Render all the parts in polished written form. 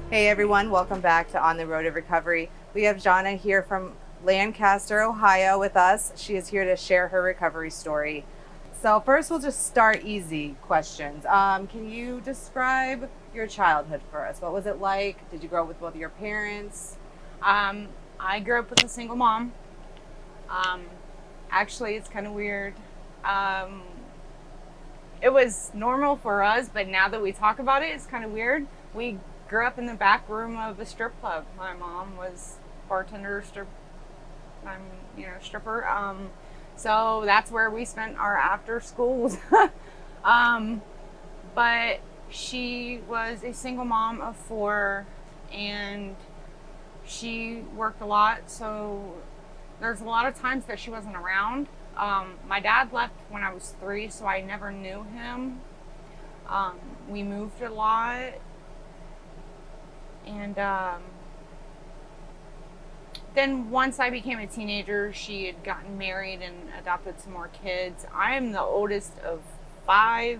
Hey everyone, welcome back to On the Road of Recovery. We have Johnna here from Lancaster, Ohio with us. She is here to share her recovery story. So first we'll just start easy questions. Can you describe your childhood for us? What was it like? Did you grow up with both of your parents? I grew up with a single mom. Um, Actually, it's kind of weird. Um, it was normal for us, but now that we talk about it, it's kind of weird. We grew up in the back room of a strip club. My mom was bartender, stripper. So that's where we spent our after schools. um, but she was a single mom of four, and she worked a lot, so there's a lot of times that she wasn't around. My dad left when I was 3, so I never knew him. We moved a lot, and then once I became a teenager, she had gotten married and adopted some more kids. I am the oldest of 5.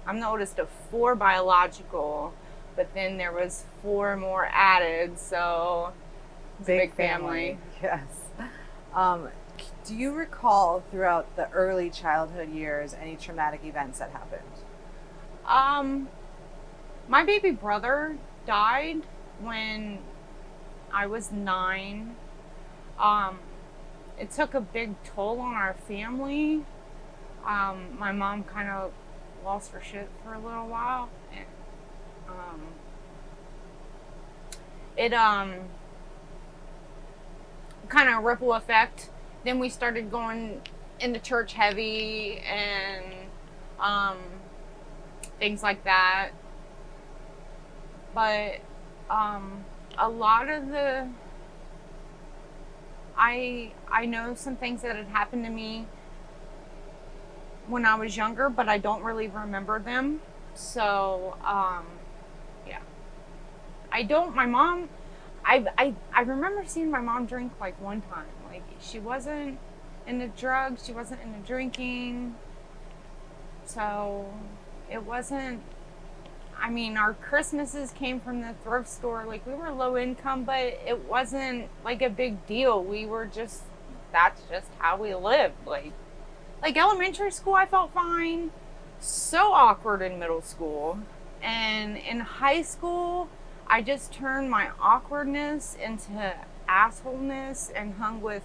I'm the oldest of 4 biological, but then there was 4 more added, so it's a big family. Yes. Um, do you recall throughout the early childhood years any traumatic events that happened? My baby brother died when I was 9. It took a big toll on our family. My mom kind of lost her shit for a little while. And, it kind of ripple effect. Then we started going into church heavy and things like that. But a lot of the I know some things that had happened to me when I was younger, but I don't really remember them. So yeah, I don't. My mom, I remember seeing my mom drink like one time. Like she wasn't into drugs, she wasn't into drinking, so it wasn't. I mean, our Christmases came from the thrift store. Like, we were low income, but it wasn't like a big deal. We were just, that's just how we lived. Like elementary school, I felt fine. So awkward in middle school. And in high school, I just turned my awkwardness into assholeness and hung with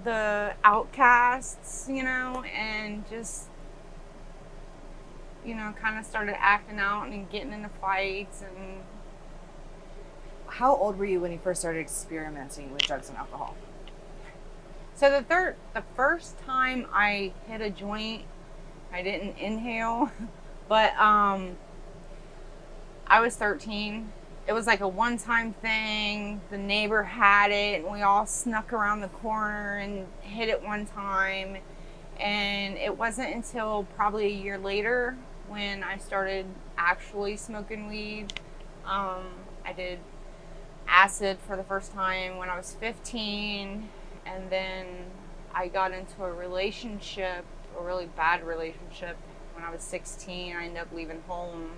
the outcasts, and just kind of started acting out and getting into fights. And How old were you when you first started experimenting with drugs and alcohol? so the first time I hit a joint, I didn't inhale, but I was 13. It was like a one-time thing. The neighbor had it, and we all snuck around the corner and hit it one time. And it wasn't until probably a year later when I started actually smoking weed. I did acid for the first time when I was 15, and then I got into a relationship, a really bad relationship, when I was 16. I ended up leaving home,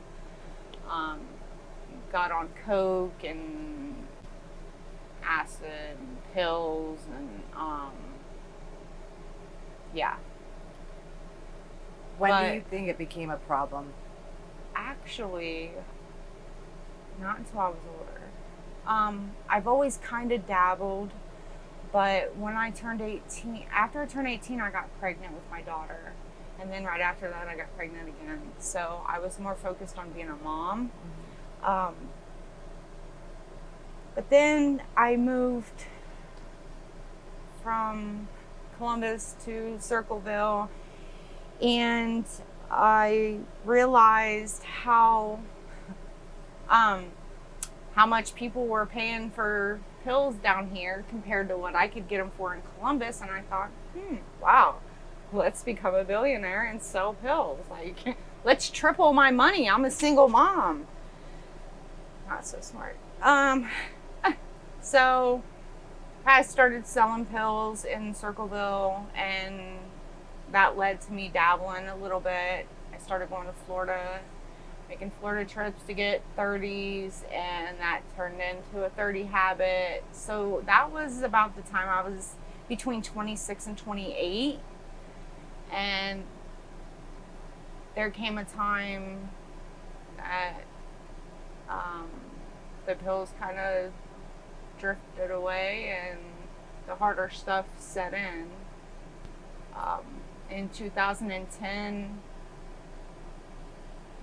got on coke and acid and pills, and yeah. When do you think it became a problem? Actually, not until I was older. I've always kind of dabbled, but when I turned 18, after I turned 18, I got pregnant with my daughter. And then right after that, I got pregnant again. So I was more focused on being a mom. But then I moved from Columbus to Circleville, and I realized how much people were paying for pills down here compared to what I could get them for in Columbus. And I thought, wow, let's become a billionaire and sell pills. Like, let's triple my money. I'm a single mom. Not so smart. So I started selling pills in Circleville, and that led to me dabbling a little bit. I started going to Florida, taking Florida trips to get 30s, and that turned into a 30 habit. So that was about the time I was between 26 and 28. And there came a time that the pills kind of drifted away and the harder stuff set in. In 2010,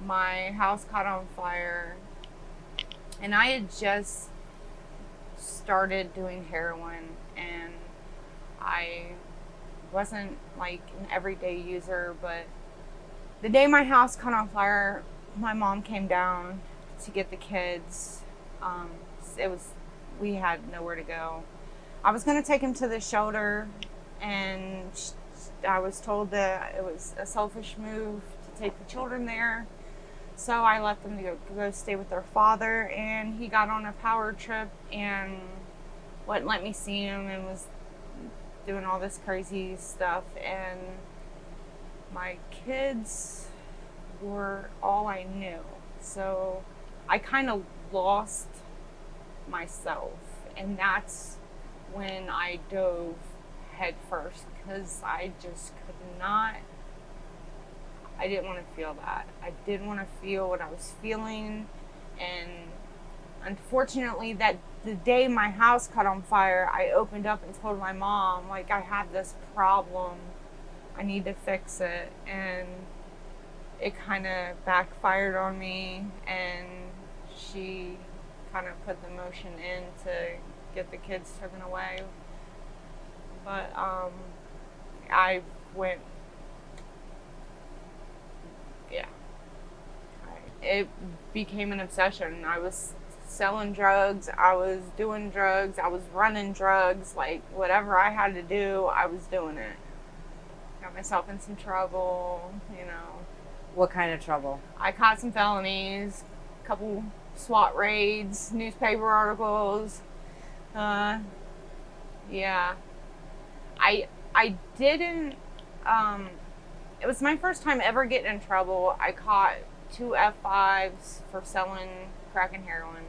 my house caught on fire, and I had just started doing heroin, and I wasn't like an everyday user, but the day my house caught on fire, my mom came down to get the kids. We had nowhere to go. I was going to take him to the shelter, and I was told that it was a selfish move to take the children there. So I let them go stay with their father, and he got on a power trip and wouldn't let me see him and was doing all this crazy stuff. And my kids were all I knew. So I kind of lost myself, and that's when I dove head first, because I just could not. I didn't want to feel that. I didn't want to feel what I was feeling. And unfortunately, that the day my house caught on fire, I opened up and told my mom, like, I have this problem. I need to fix it. And it kind of backfired on me, and she kind of put the motion in to get the kids taken away. But I went, it became an obsession. I was selling drugs, I was doing drugs, I was running drugs, like whatever I had to do, I was doing it. Got myself in some trouble, you know. What kind of trouble? I caught some felonies, a couple SWAT raids, newspaper articles. Yeah. I didn't, it was my first time ever getting in trouble. I caught 2 F5s for selling crack and heroin.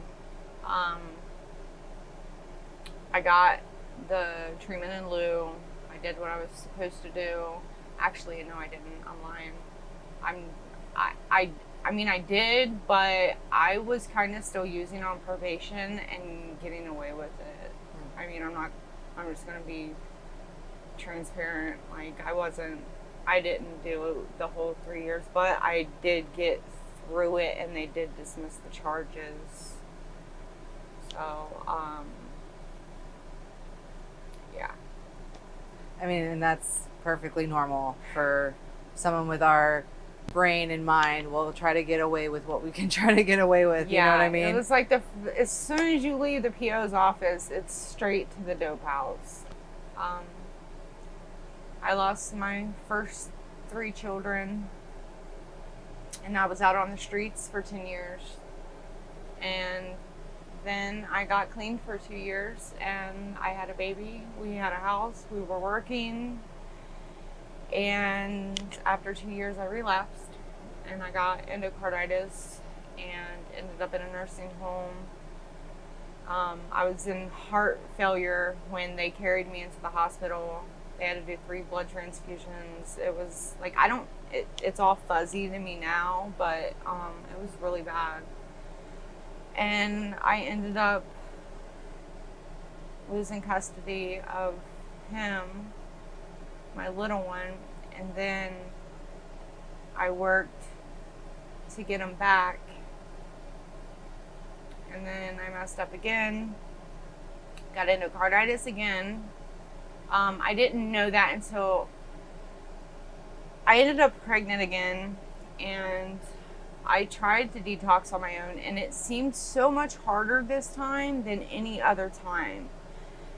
I got the treatment in lieu. I did what I was supposed to do. Actually, no, I didn't. I'm lying. I mean, I did, but I was kind of still using on probation and getting away with it. I mean, I'm just going to be transparent. Like, I didn't do the whole 3 years, but I did get through it, and they did dismiss the charges. So, yeah. I mean, and that's perfectly normal for someone with our brain and mind. We'll try to get away with what we can try to get away with. Yeah, you know what I mean? It was like as soon as you leave the PO's office, it's straight to the dope house. I lost my first 3 children, and I was out on the streets for 10 years. And then I got clean for 2 years, and I had a baby. We had a house. We were working. And after 2 years, I relapsed, and I got endocarditis and ended up in a nursing home. I was in heart failure when they carried me into the hospital. They had to do 3 blood transfusions. It was like, it's all fuzzy to me now, but it was really bad. And I ended up losing custody of him, my little one, and then I worked to get him back. And then I messed up again, got endocarditis again. I didn't know that until I ended up pregnant again, and I tried to detox on my own, and it seemed so much harder this time than any other time.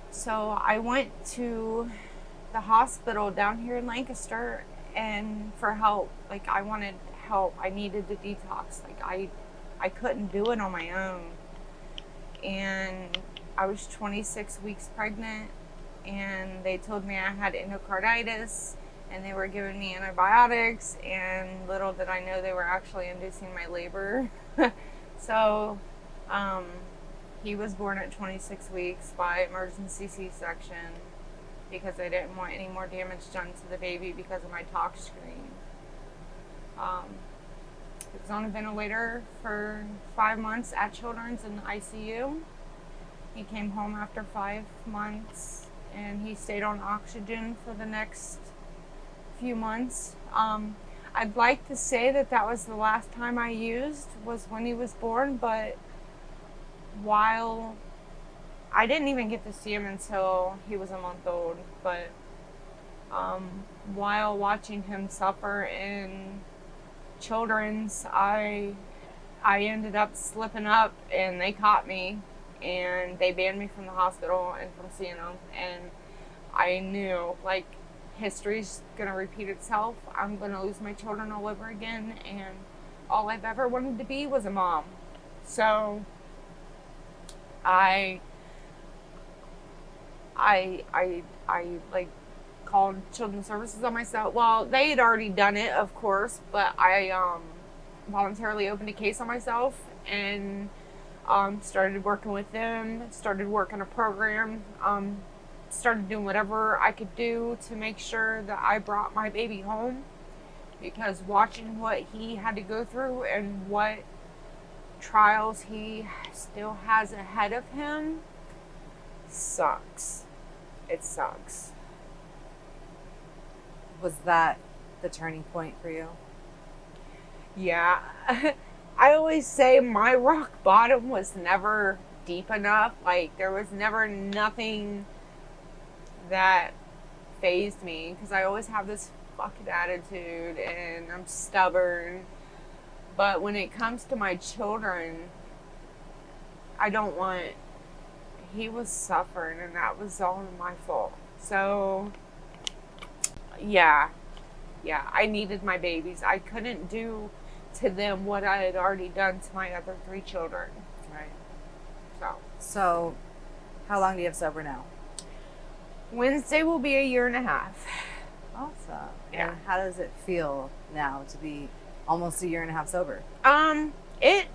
So I went to the hospital down here in Lancaster and for help. Like, I wanted help. I needed to detox. Like, I couldn't do it on my own. And I was 26 weeks pregnant, and they told me I had endocarditis, and they were giving me antibiotics, and little did I know they were actually inducing my labor. So he was born at 26 weeks by emergency C-section because I didn't want any more damage done to the baby because of my tox screen. He was on a ventilator for 5 months at Children's in the ICU. He came home after 5 months, and he stayed on oxygen for the next few months. I'd like to say that that was the last time I used, was when he was born, but while I didn't even get to see him until he was a month old, but while watching him suffer in Children's, I ended up slipping up, and they caught me, and they banned me from the hospital and from seeing him. And I knew, like, history's gonna repeat itself. I'm gonna lose my children all over again, and all I've ever wanted to be was a mom. So I like called Children's Services on myself. Well, they had already done it, of course, but I voluntarily opened a case on myself and started working with them, started working a program, started doing whatever I could do to make sure that I brought my baby home, because watching what he had to go through and what trials he still has ahead of him sucks. It sucks. Was that the turning point for you? Yeah. I always say my rock bottom was never deep enough. Like, there was never nothing that fazed me, because I always have this fucking attitude and I'm stubborn. But when it comes to my children, he was suffering, and that was all my fault. So yeah, I needed my babies. I couldn't do to them what I had already done to my other 3 children. Right. So how long do you have sober now? Wednesday will be 1.5 years. Awesome. Yeah. And how does it feel now to be almost 1.5 years sober? It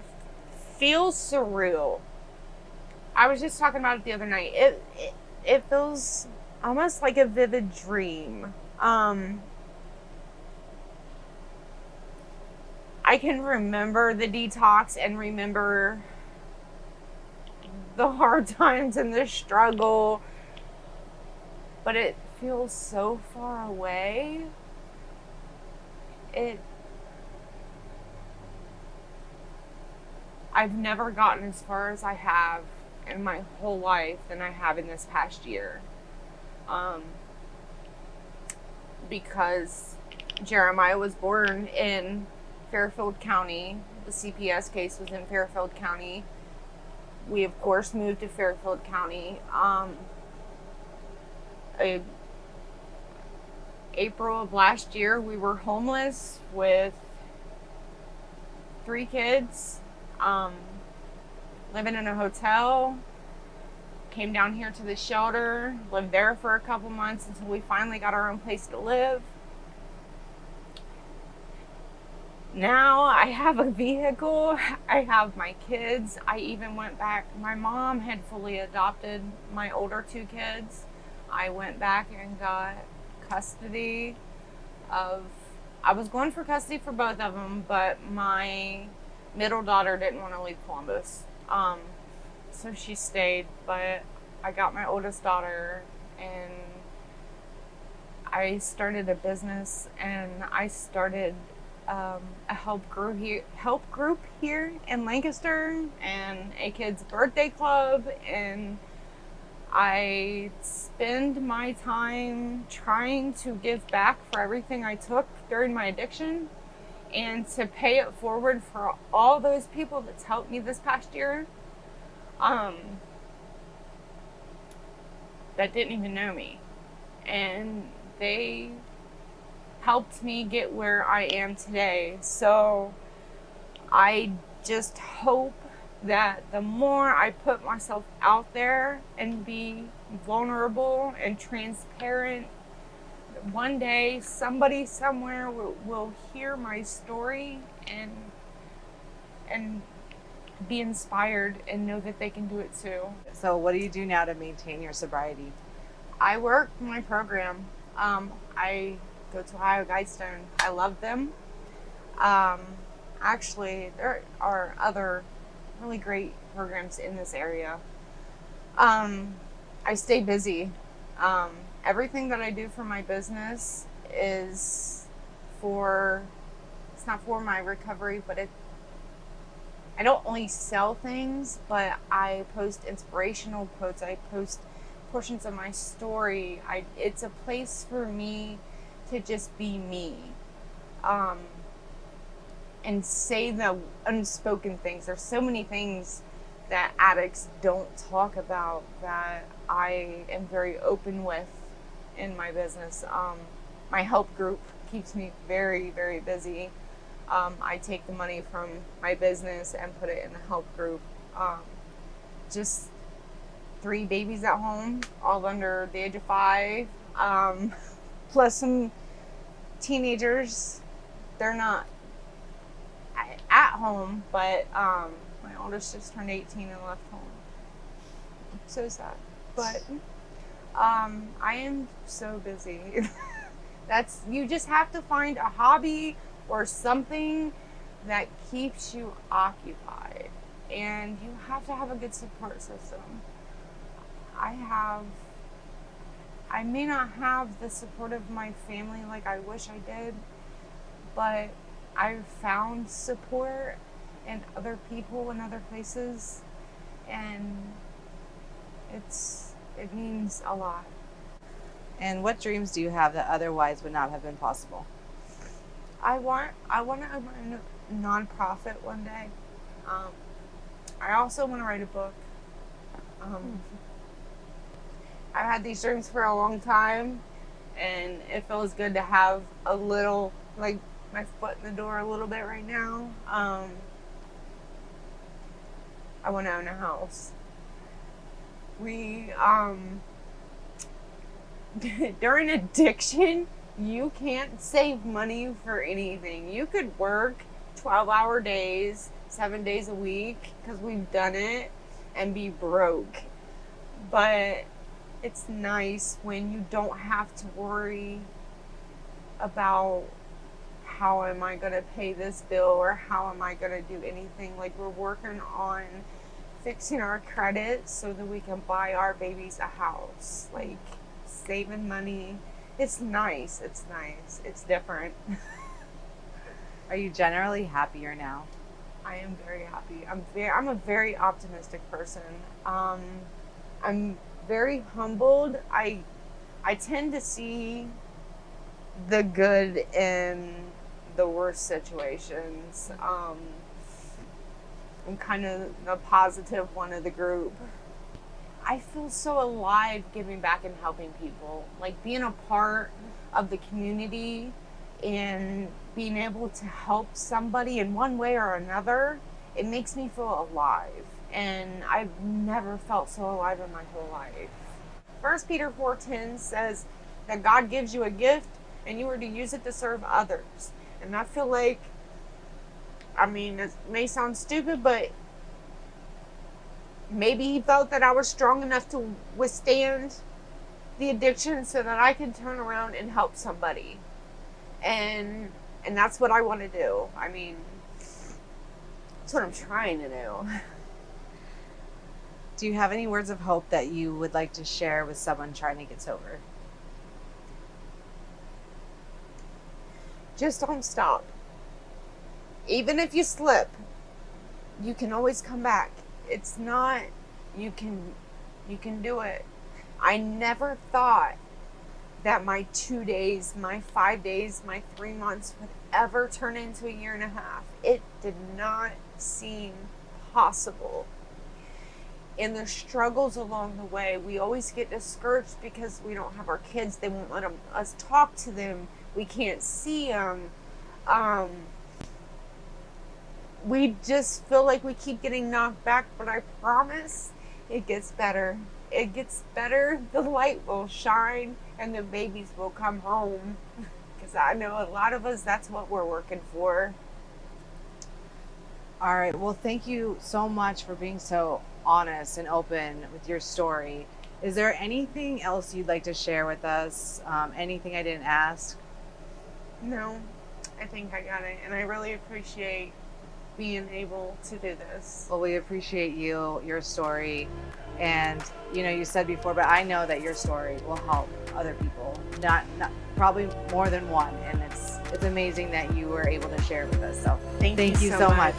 feels surreal. I was just talking about it the other night. It feels almost like a vivid dream. I can remember the detox and remember the hard times and the struggle, but it feels so far away. I've never gotten as far as I have in my whole life than I have in this past year. Because Jeremiah was born in Fairfield County. The CPS case was in Fairfield County. We, of course, moved to Fairfield County. April of last year, we were homeless with 3 kids, living in a hotel. Came down here to the shelter, lived there for a couple months until we finally got our own place to live. Now I have a vehicle, I have my kids. I even went back, my mom had fully adopted my older 2 kids. I went back and got custody of, I was going for custody for both of them, but my middle daughter didn't want to leave Columbus. So she stayed, but I got my oldest daughter, and I started a business, and I started a help group here in Lancaster, and a kids' birthday club, and I spend my time trying to give back for everything I took during my addiction, and to pay it forward for all those people that's helped me this past year, that didn't even know me, and they helped me get where I am today. So I just hope that the more I put myself out there and be vulnerable and transparent, the one day somebody somewhere will hear my story and be inspired and know that they can do it too. So what do you do now to maintain your sobriety? I work my program. I go to Ohio Guidestone. I love them. Actually, there are other really great programs in this area. I stay busy. Everything that I do for my business is it's not for my recovery, but I don't only sell things, but I post inspirational quotes. I post portions of my story. It's a place for me to just be me. And say the unspoken things. There's so many things that addicts don't talk about that I am very open with in my business. My help group keeps me very, very busy. I take the money from my business and put it in the help group. Just 3 babies at home, all under the age of 5, plus some teenagers. They're not at home, but my oldest just turned 18 and left home. So sad. But I am so busy. You just have to find a hobby or something that keeps you occupied. And you have to have a good support system. I may not have the support of my family like I wish I did, but I've found support in other people in other places, and it means a lot. And what dreams do you have that otherwise would not have been possible? I want to open a nonprofit one day. I also want to write a book. I've had these dreams for a long time, and it feels good to have a little, like, my foot in the door a little bit right now. I want to own a house. During addiction, you can't save money for anything. You could work 12-hour days, 7 days a week, because we've done it, and be broke. But it's nice when you don't have to worry about how am I going to pay this bill or how am I going to do anything. Like, we're working on fixing our credit so that we can buy our babies a house. Like, saving money. It's nice. It's nice. It's different. Are you generally happier now? I am very happy. I'm a very optimistic person. I'm very humbled. I tend to see the good in the worst situations. I'm kind of the positive one of the group. I feel so alive giving back and helping people. Like, being a part of the community and being able to help somebody in one way or another, it makes me feel alive. And I've never felt so alive in my whole life. 1 Peter 4:10 says that God gives you a gift and you are to use it to serve others. And I feel like, I mean, it may sound stupid, but maybe he felt that I was strong enough to withstand the addiction so that I could turn around and help somebody. And that's what I want to do. I mean, that's what I'm trying to do. Do you have any words of hope that you would like to share with someone trying to get sober? Just don't stop. Even if you slip, you can always come back. It's not, you can do it. I never thought that my 2 days, my 5 days, my 3 months would ever turn into a year and a half. It did not seem possible. And the struggles along the way, we always get discouraged because we don't have our kids. They won't let us talk to them. We can't see them. We just feel like we keep getting knocked back, but I promise it gets better. It gets better. The light will shine and the babies will come home. Because I know a lot of us, that's what we're working for. All right. Well, thank you so much for being so honest and open with your story. Is there anything else you'd like to share with us? Anything I didn't ask? No, I think I got it. And I really appreciate being able to do this. Well, we appreciate you, your story. And, you know, you said before, but I know that your story will help other people, not probably more than one. And it's amazing that you were able to share it with us. So Thank you so much.